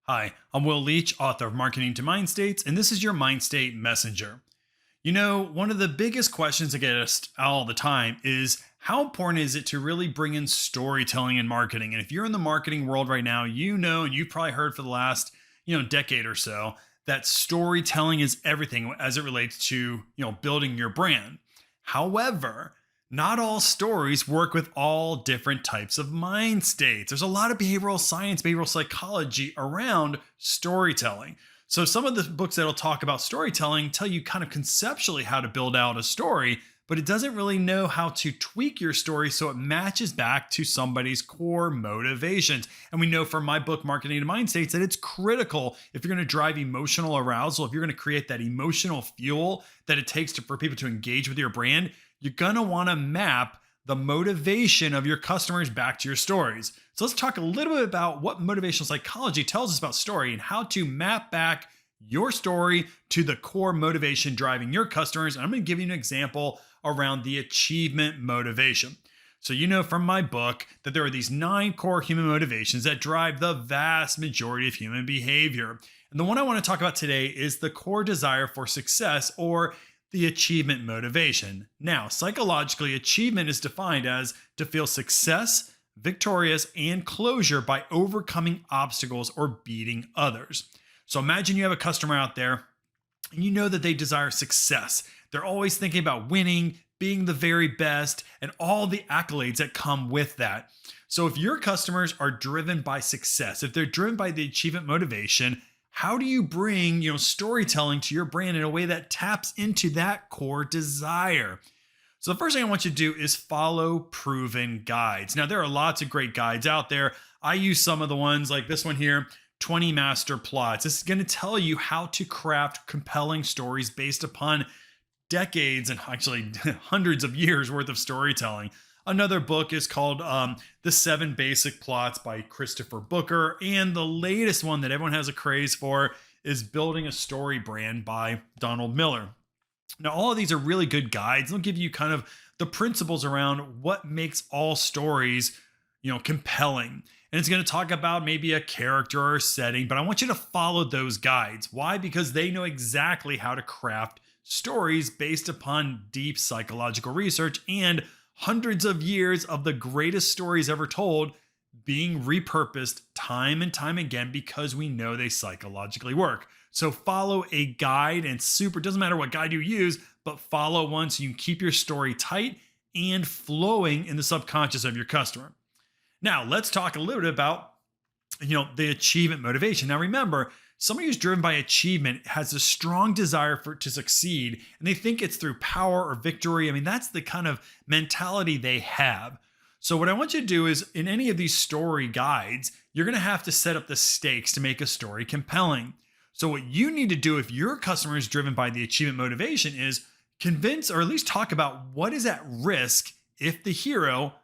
Hi, I'm Will Leach, author of Marketing to Mind States, and this is your Mind State Messenger. One of the biggest questions I get asked all the time is how important is it to really bring in storytelling in marketing? And if you're in the marketing world right now, and you've probably heard for the last, decade or so that storytelling is everything as it relates to, building your brand. However, not all stories work with all different types of mind states. There's a lot of behavioral science, behavioral psychology around storytelling. So some of the books that'll talk about storytelling tell you kind of conceptually how to build out a story, but it doesn't really know how to tweak your story so it matches back to somebody's core motivations. And we know from my book, Marketing to Mind States, that it's critical if you're going to drive emotional arousal, if you're going to create that emotional fuel that it takes for people to engage with your brand, you're going to want to map the motivation of your customers back to your stories. So let's talk a little bit about what motivational psychology tells us about story and how to map back your story to the core motivation driving your customers. And I'm going to give you an example around the achievement motivation. So you know from my book that there are these 9 core human motivations that drive the vast majority of human behavior. And the one I want to talk about today is the core desire for success, or the achievement motivation. Now, psychologically, achievement is defined as to feel success, victorious, and closure by overcoming obstacles or beating others. So imagine you have a customer out there and you know that they desire success. They're always thinking about winning, being the very best, and all the accolades that come with that. So if your customers are driven by success, if they're driven by the achievement motivation, how do you bring, storytelling to your brand in a way that taps into that core desire? So the first thing I want you to do is follow proven guides. Now, there are lots of great guides out there. I use some of the ones like this one here, 20 Master Plots. This is going to tell you how to craft compelling stories based upon decades and actually hundreds of years worth of storytelling. Another book is called The 7 Basic Plots by Christopher Booker. And the latest one that everyone has a craze for is Building a StoryBrand by Donald Miller. Now, all of these are really good guides. They'll give you kind of the principles around what makes all stories, compelling. And it's going to talk about maybe a character or a setting, but I want you to follow those guides. Why? Because they know exactly how to craft stories based upon deep psychological research and hundreds of years of the greatest stories ever told being repurposed time and time again because we know they psychologically work. So follow a guide, and doesn't matter what guide you use, but follow one so you can keep your story tight and flowing in the subconscious of your customer. Now, let's talk a little bit about the achievement motivation. Now, remember, somebody who's driven by achievement has a strong desire to succeed, and they think it's through power or victory. I mean, that's the kind of mentality they have. So what I want you to do is, in any of these story guides, you're going to have to set up the stakes to make a story compelling. So what you need to do if your customer is driven by the achievement motivation is convince, or at least talk about, what is at risk if the hero,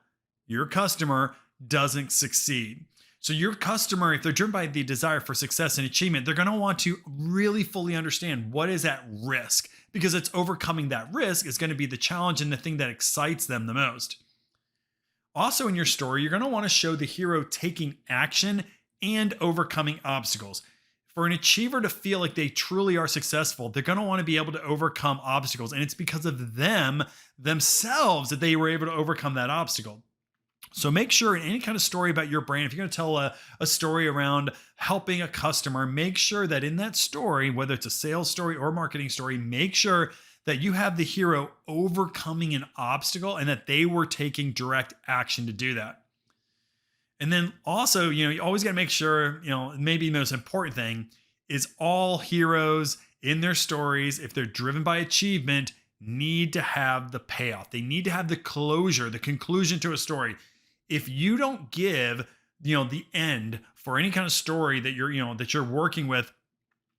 your customer, doesn't succeed. So your customer, if they're driven by the desire for success and achievement, they're going to want to really fully understand what is at risk, because it's overcoming that risk is going to be the challenge and the thing that excites them the most. Also in your story, you're going to want to show the hero taking action and overcoming obstacles. For an achiever to feel like they truly are successful, they're going to want to be able to overcome obstacles. And it's because of themselves that they were able to overcome that obstacle. So make sure in any kind of story about your brand, if you're going to tell a story around helping a customer, make sure that in that story, whether it's a sales story or marketing story, make sure that you have the hero overcoming an obstacle and that they were taking direct action to do that. And then also, you always got to make sure, maybe the most important thing is all heroes in their stories, if they're driven by achievement, need to have the payoff. They need to have the closure, the conclusion to a story. If you don't give, the end for any kind of story that you're working with,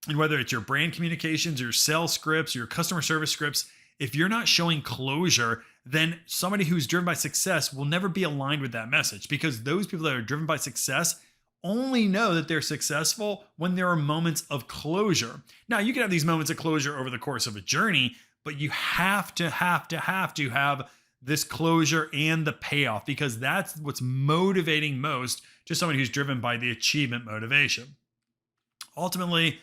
and whether it's your brand communications, your sales scripts, your customer service scripts, if you're not showing closure, then somebody who's driven by success will never be aligned with that message, because those people that are driven by success only know that they're successful when there are moments of closure. Now, you can have these moments of closure over the course of a journey, but you have to have this closure and the payoff, because that's what's motivating most to somebody who's driven by the achievement motivation. Ultimately,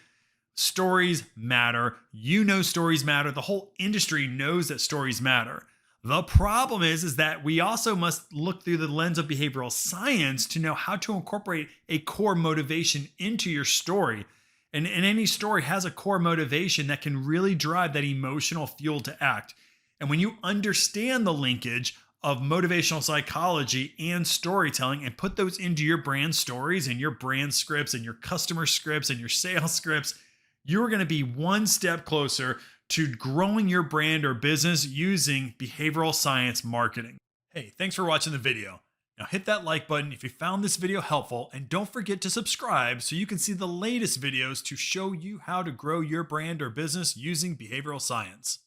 stories matter. You know stories matter. The whole industry knows that stories matter. The problem is that we also must look through the lens of behavioral science to know how to incorporate a core motivation into your story. And any story has a core motivation that can really drive that emotional fuel to act. And when you understand the linkage of motivational psychology and storytelling and put those into your brand stories and your brand scripts and your customer scripts and your sales scripts, you're going to be one step closer to growing your brand or business using behavioral science marketing. Hey, thanks for watching the video. Now hit that like button if you found this video helpful, and don't forget to subscribe so you can see the latest videos to show you how to grow your brand or business using behavioral science.